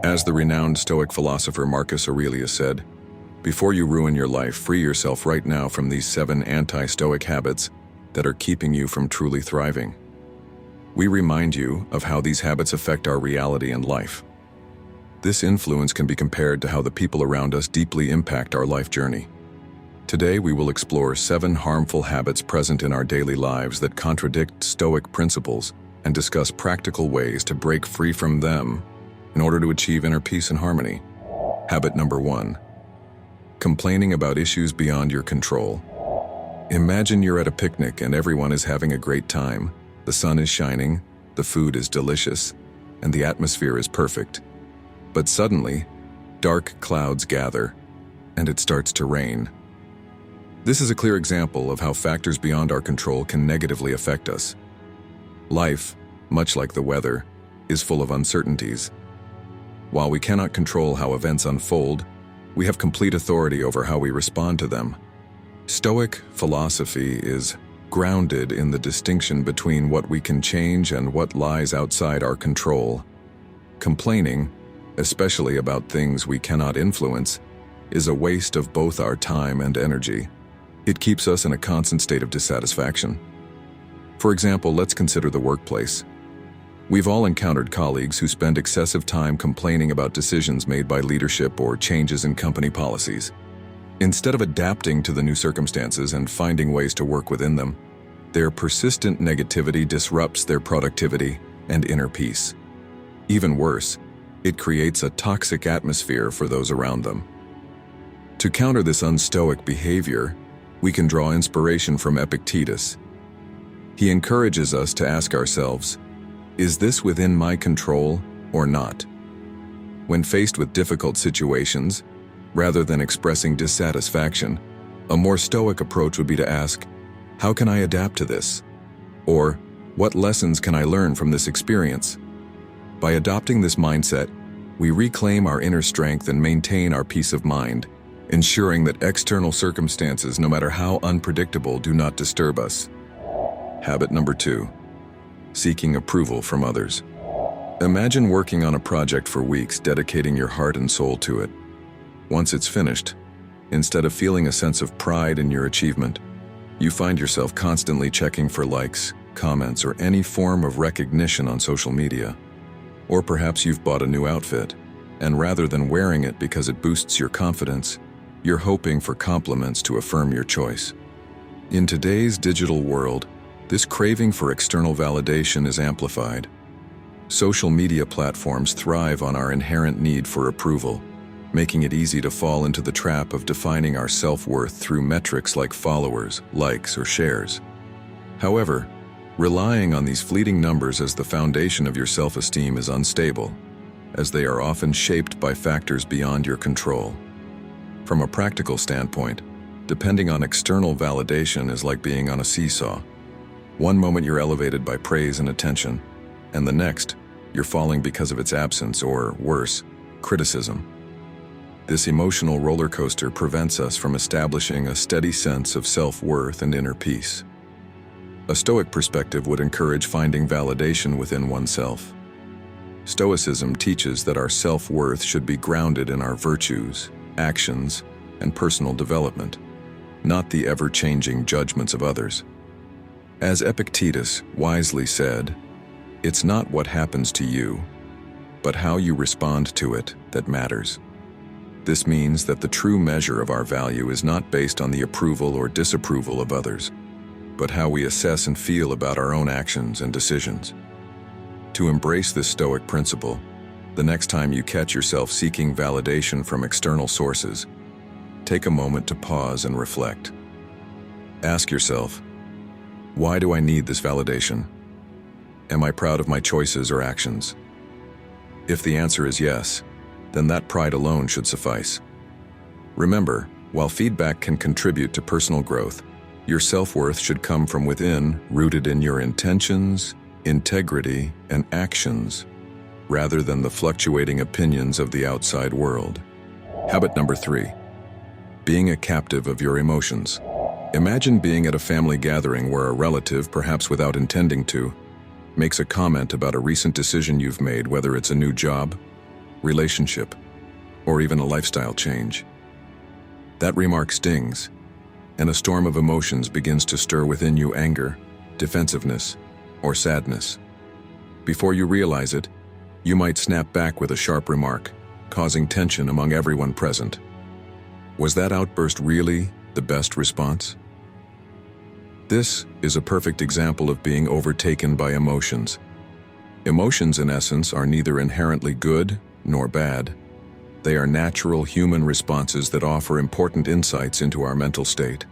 As the renowned Stoic philosopher Marcus Aurelius said, "Before you ruin your life, free yourself right now from these 7 anti-Stoic habits that are keeping you from truly thriving." We remind you of how these habits affect our reality and life. This influence can be compared to how the people around us deeply impact our life journey. Today, we will explore 7 harmful habits present in our daily lives that contradict Stoic principles and discuss practical ways to break free from them in order to achieve inner peace and harmony. Habit number 1. Complaining about issues beyond your control. Imagine you're at a picnic and everyone is having a great time. The sun is shining, the food is delicious, and the atmosphere is perfect. But suddenly, dark clouds gather, and it starts to rain. This is a clear example of how factors beyond our control can negatively affect us. Life, much like the weather, is full of uncertainties. While we cannot control how events unfold, we have complete authority over how we respond to them. Stoic philosophy is grounded in the distinction between what we can change and what lies outside our control. Complaining, especially about things we cannot influence, is a waste of both our time and energy. It keeps us in a constant state of dissatisfaction. For example, let's consider the workplace. We've all encountered colleagues who spend excessive time complaining about decisions made by leadership or changes in company policies. Instead of adapting to the new circumstances and finding ways to work within them, their persistent negativity disrupts their productivity and inner peace. Even worse, it creates a toxic atmosphere for those around them. To counter this unstoic behavior, we can draw inspiration from Epictetus. He encourages us to ask ourselves, is this within my control or not? When faced with difficult situations, rather than expressing dissatisfaction, a more stoic approach would be to ask, how can I adapt to this? Or, what lessons can I learn from this experience? By adopting this mindset, we reclaim our inner strength and maintain our peace of mind, ensuring that external circumstances, no matter how unpredictable, do not disturb us. Habit number 2. Seeking approval from others. Imagine working on a project for weeks, dedicating your heart and soul to it. Once it's finished, instead of feeling a sense of pride in your achievement, you find yourself constantly checking for likes, comments, or any form of recognition on social media. Or perhaps you've bought a new outfit, and rather than wearing it because it boosts your confidence, you're hoping for compliments to affirm your choice. In today's digital world, this craving for external validation is amplified. Social media platforms thrive on our inherent need for approval, making it easy to fall into the trap of defining our self-worth through metrics like followers, likes, or shares. However, relying on these fleeting numbers as the foundation of your self-esteem is unstable, as they are often shaped by factors beyond your control. From a practical standpoint, depending on external validation is like being on a seesaw. One moment you're elevated by praise and attention, and the next, you're falling because of its absence or, worse, criticism. This emotional roller coaster prevents us from establishing a steady sense of self-worth and inner peace. A Stoic perspective would encourage finding validation within oneself. Stoicism teaches that our self-worth should be grounded in our virtues, actions, and personal development, not the ever-changing judgments of others. As Epictetus wisely said, it's not what happens to you, but how you respond to it that matters. This means that the true measure of our value is not based on the approval or disapproval of others, but how we assess and feel about our own actions and decisions. To embrace this Stoic principle, the next time you catch yourself seeking validation from external sources, take a moment to pause and reflect. Ask yourself, why do I need this validation? Am I proud of my choices or actions? If the answer is yes, then that pride alone should suffice. Remember, while feedback can contribute to personal growth, your self-worth should come from within, rooted in your intentions, integrity, and actions, rather than the fluctuating opinions of the outside world. Habit number 3. Being a captive of your emotions. Imagine being at a family gathering where a relative, perhaps without intending to, makes a comment about a recent decision you've made, whether it's a new job, relationship, or even a lifestyle change. That remark stings, and a storm of emotions begins to stir within you: anger, defensiveness, or sadness. Before you realize it, you might snap back with a sharp remark, causing tension among everyone present. Was that outburst really the best response? This is a perfect example of being overtaken by emotions. Emotions, in essence, are neither inherently good nor bad. They are natural human responses that offer important insights into our mental state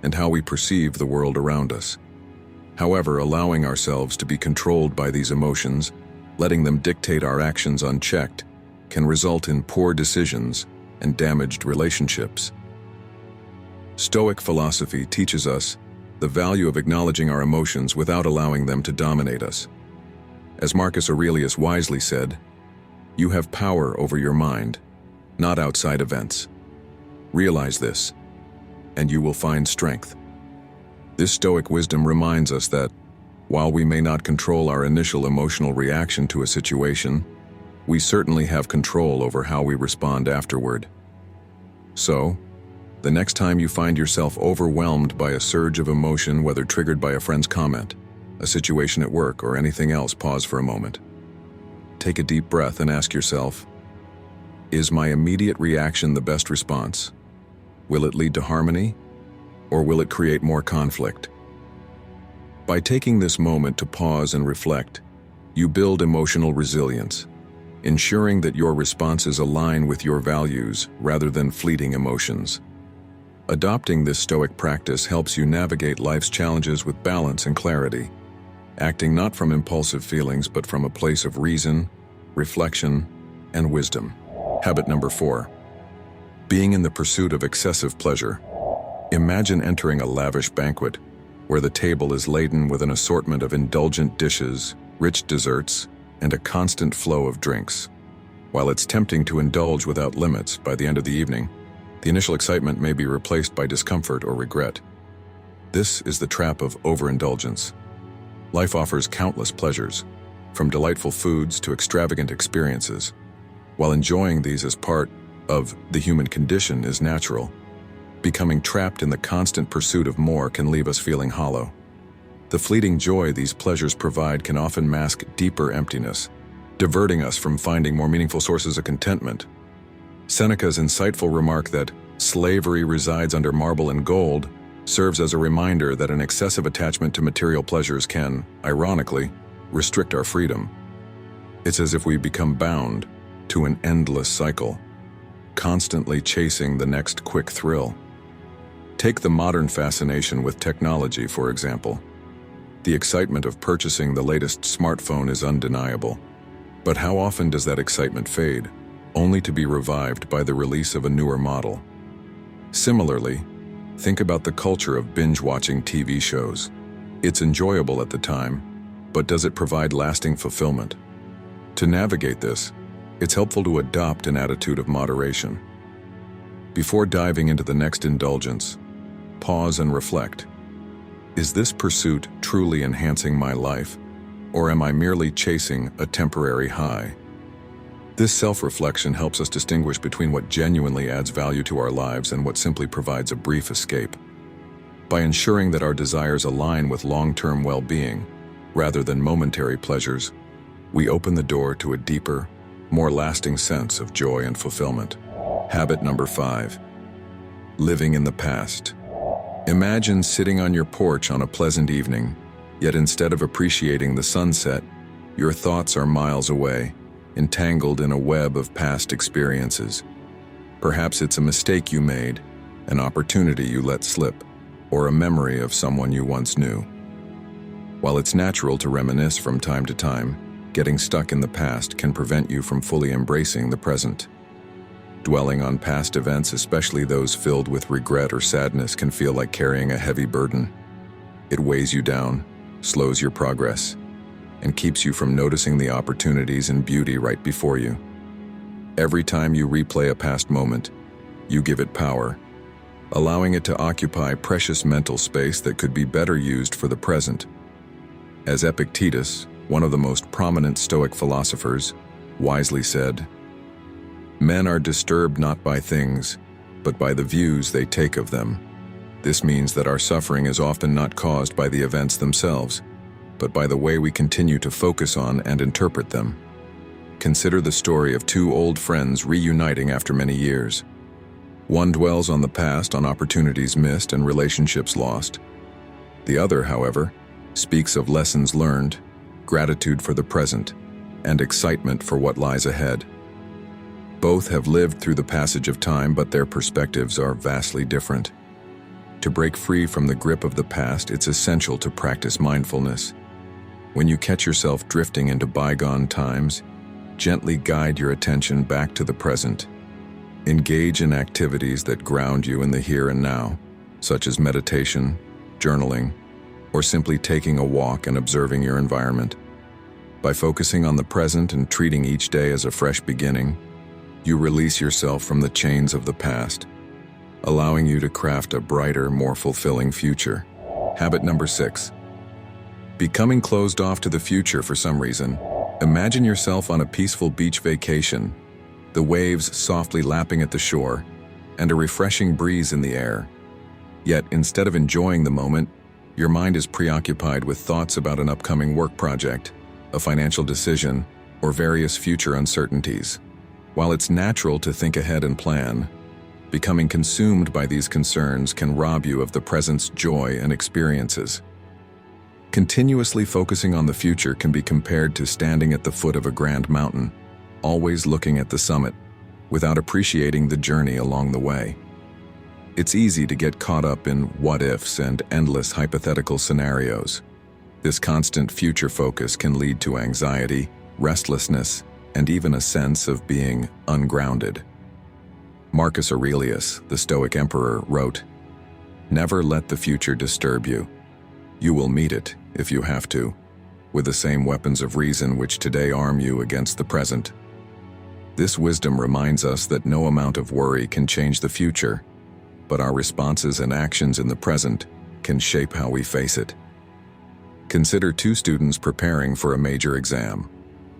and how we perceive the world around us. However, allowing ourselves to be controlled by these emotions, letting them dictate our actions unchecked, can result in poor decisions and damaged relationships. Stoic philosophy teaches us the value of acknowledging our emotions without allowing them to dominate us. As Marcus Aurelius wisely said, "You have power over your mind, not outside events. Realize this, and you will find strength." This Stoic wisdom reminds us that, while we may not control our initial emotional reaction to a situation, we certainly have control over how we respond afterward. So, the next time you find yourself overwhelmed by a surge of emotion, whether triggered by a friend's comment, a situation at work, or anything else, pause for a moment. Take a deep breath and ask yourself, is my immediate reaction the best response? Will it lead to harmony, or will it create more conflict? By taking this moment to pause and reflect, you build emotional resilience, ensuring that your responses align with your values rather than fleeting emotions. Adopting this Stoic practice helps you navigate life's challenges with balance and clarity, acting not from impulsive feelings but from a place of reason, reflection, and wisdom. Habit number 4. Being in the pursuit of excessive pleasure. Imagine entering a lavish banquet where the table is laden with an assortment of indulgent dishes, rich desserts, and a constant flow of drinks. While it's tempting to indulge without limits, by the end of the evening, the initial excitement may be replaced by discomfort or regret. This is the trap of overindulgence. Life offers countless pleasures, from delightful foods to extravagant experiences. While enjoying these as part of the human condition is natural, becoming trapped in the constant pursuit of more can leave us feeling hollow. The fleeting joy these pleasures provide can often mask deeper emptiness, diverting us from finding more meaningful sources of contentment. Seneca's insightful remark that slavery resides under marble and gold serves as a reminder that an excessive attachment to material pleasures can, ironically, restrict our freedom. It's as if we become bound to an endless cycle, constantly chasing the next quick thrill. Take the modern fascination with technology, for example. The excitement of purchasing the latest smartphone is undeniable. But how often does that excitement fade, only to be revived by the release of a newer model? Similarly, think about the culture of binge-watching TV shows. It's enjoyable at the time, but does it provide lasting fulfillment? To navigate this, it's helpful to adopt an attitude of moderation. Before diving into the next indulgence, pause and reflect. Is this pursuit truly enhancing my life, or am I merely chasing a temporary high? This self-reflection helps us distinguish between what genuinely adds value to our lives and what simply provides a brief escape. By ensuring that our desires align with long-term well-being, rather than momentary pleasures, we open the door to a deeper, more lasting sense of joy and fulfillment. Habit number 5. Living in the past. Imagine sitting on your porch on a pleasant evening, yet instead of appreciating the sunset, your thoughts are miles away, entangled in a web of past experiences. Perhaps it's a mistake you made, an opportunity you let slip, or a memory of someone you once knew. While it's natural to reminisce from time to time, getting stuck in the past can prevent you from fully embracing the present. Dwelling on past events, especially those filled with regret or sadness, can feel like carrying a heavy burden. It weighs you down, slows your progress, and keeps you from noticing the opportunities and beauty right before you. Every time you replay a past moment, you give it power, allowing it to occupy precious mental space that could be better used for the present. As Epictetus, one of the most prominent Stoic philosophers, wisely said, Men are disturbed not by things, but by the views they take of them. This means that our suffering is often not caused by the events themselves, but by the way we continue to focus on and interpret them. Consider the story of two old friends reuniting after many years. One dwells on the past, on opportunities missed and relationships lost. The other, however, speaks of lessons learned, gratitude for the present, and excitement for what lies ahead. Both have lived through the passage of time, but their perspectives are vastly different. To break free from the grip of the past, it's essential to practice mindfulness. When you catch yourself drifting into bygone times, gently guide your attention back to the present. Engage in activities that ground you in the here and now, such as meditation, journaling, or simply taking a walk and observing your environment. By focusing on the present and treating each day as a fresh beginning, you release yourself from the chains of the past, allowing you to craft a brighter, more fulfilling future. Habit number 6. Becoming closed off to the future for some reason. Imagine yourself on a peaceful beach vacation, the waves softly lapping at the shore, and a refreshing breeze in the air. Yet, instead of enjoying the moment, your mind is preoccupied with thoughts about an upcoming work project, a financial decision, or various future uncertainties. While it's natural to think ahead and plan, becoming consumed by these concerns can rob you of the present's joy and experiences. Continuously focusing on the future can be compared to standing at the foot of a grand mountain, always looking at the summit, without appreciating the journey along the way. It's easy to get caught up in what-ifs and endless hypothetical scenarios. This constant future focus can lead to anxiety, restlessness, and even a sense of being ungrounded. Marcus Aurelius, the Stoic emperor, wrote, "Never let the future disturb you. You will meet it, if you have to, with the same weapons of reason which today arm you against the present." This wisdom reminds us that no amount of worry can change the future, but our responses and actions in the present can shape how we face it. Consider two students preparing for a major exam.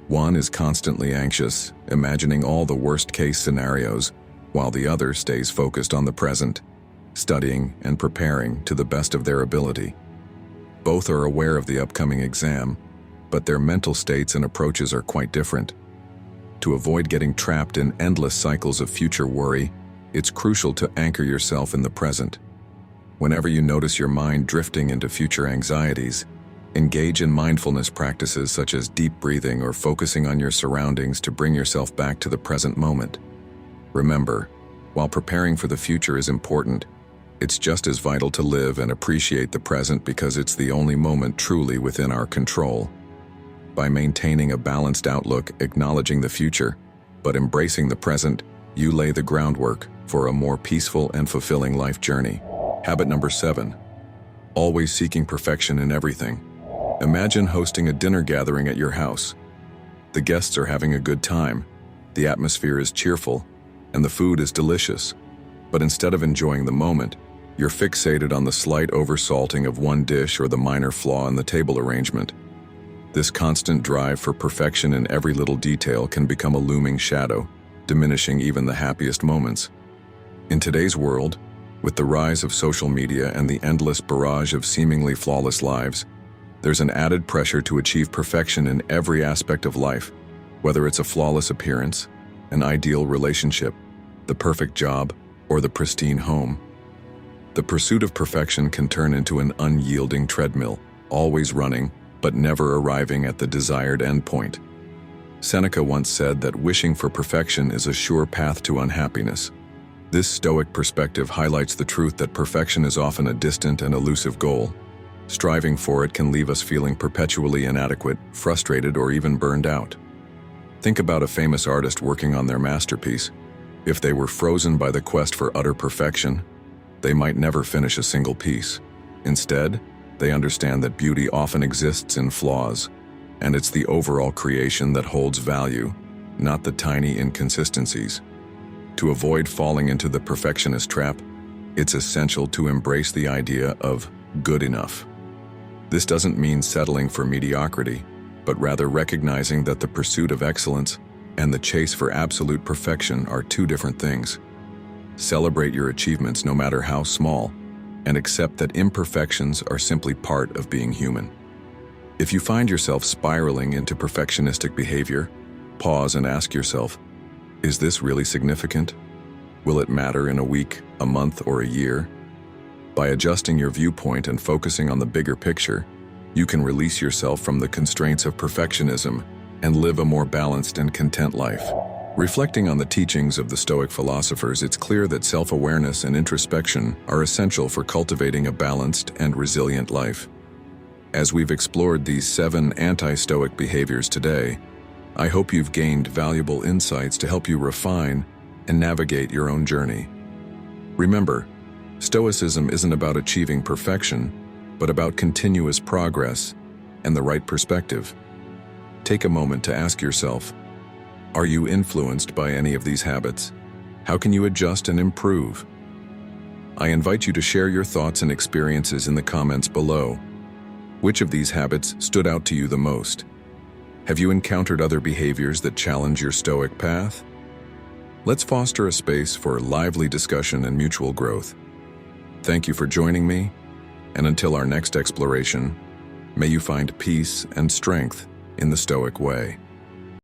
One is constantly anxious, imagining all the worst-case scenarios, while the other stays focused on the present, studying and preparing to the best of their ability. Both are aware of the upcoming exam, but their mental states and approaches are quite different. To avoid getting trapped in endless cycles of future worry, it's crucial to anchor yourself in the present. Whenever you notice your mind drifting into future anxieties, engage in mindfulness practices such as deep breathing or focusing on your surroundings to bring yourself back to the present moment. Remember, while preparing for the future is important, it's just as vital to live and appreciate the present because it's the only moment truly within our control. By maintaining a balanced outlook, acknowledging the future, but embracing the present, you lay the groundwork for a more peaceful and fulfilling life journey. Habit number 7. Always seeking perfection in everything. Imagine hosting a dinner gathering at your house. The guests are having a good time, the atmosphere is cheerful, and the food is delicious. But instead of enjoying the moment, you're fixated on the slight oversalting of one dish or the minor flaw in the table arrangement. This constant drive for perfection in every little detail can become a looming shadow, diminishing even the happiest moments. In today's world, with the rise of social media and the endless barrage of seemingly flawless lives, there's an added pressure to achieve perfection in every aspect of life, whether it's a flawless appearance, an ideal relationship, the perfect job, or the pristine home. The pursuit of perfection can turn into an unyielding treadmill, always running, but never arriving at the desired endpoint. Seneca once said that wishing for perfection is a sure path to unhappiness. This Stoic perspective highlights the truth that perfection is often a distant and elusive goal. Striving for it can leave us feeling perpetually inadequate, frustrated, or even burned out. Think about a famous artist working on their masterpiece. If they were frozen by the quest for utter perfection, they might never finish a single piece. Instead, they understand that beauty often exists in flaws, and it's the overall creation that holds value, not the tiny inconsistencies. To avoid falling into the perfectionist trap, it's essential to embrace the idea of good enough. This doesn't mean settling for mediocrity, but rather recognizing that the pursuit of excellence and the chase for absolute perfection are two different things. Celebrate your achievements no matter how small, and accept that imperfections are simply part of being human. If you find yourself spiraling into perfectionistic behavior, pause and ask yourself, is this really significant? Will it matter in a week, a month, or a year? By adjusting your viewpoint and focusing on the bigger picture, you can release yourself from the constraints of perfectionism and live a more balanced and content life. Reflecting on the teachings of the Stoic philosophers, it's clear that self-awareness and introspection are essential for cultivating a balanced and resilient life. As we've explored these 7 anti-Stoic behaviors today, I hope you've gained valuable insights to help you refine and navigate your own journey. Remember, Stoicism isn't about achieving perfection, but about continuous progress and the right perspective. Take a moment to ask yourself, are you influenced by any of these habits? How can you adjust and improve? I invite you to share your thoughts and experiences in the comments below. Which of these habits stood out to you the most? Have you encountered other behaviors that challenge your Stoic path? Let's foster a space for lively discussion and mutual growth. Thank you for joining me, and until our next exploration, may you find peace and strength in the Stoic way.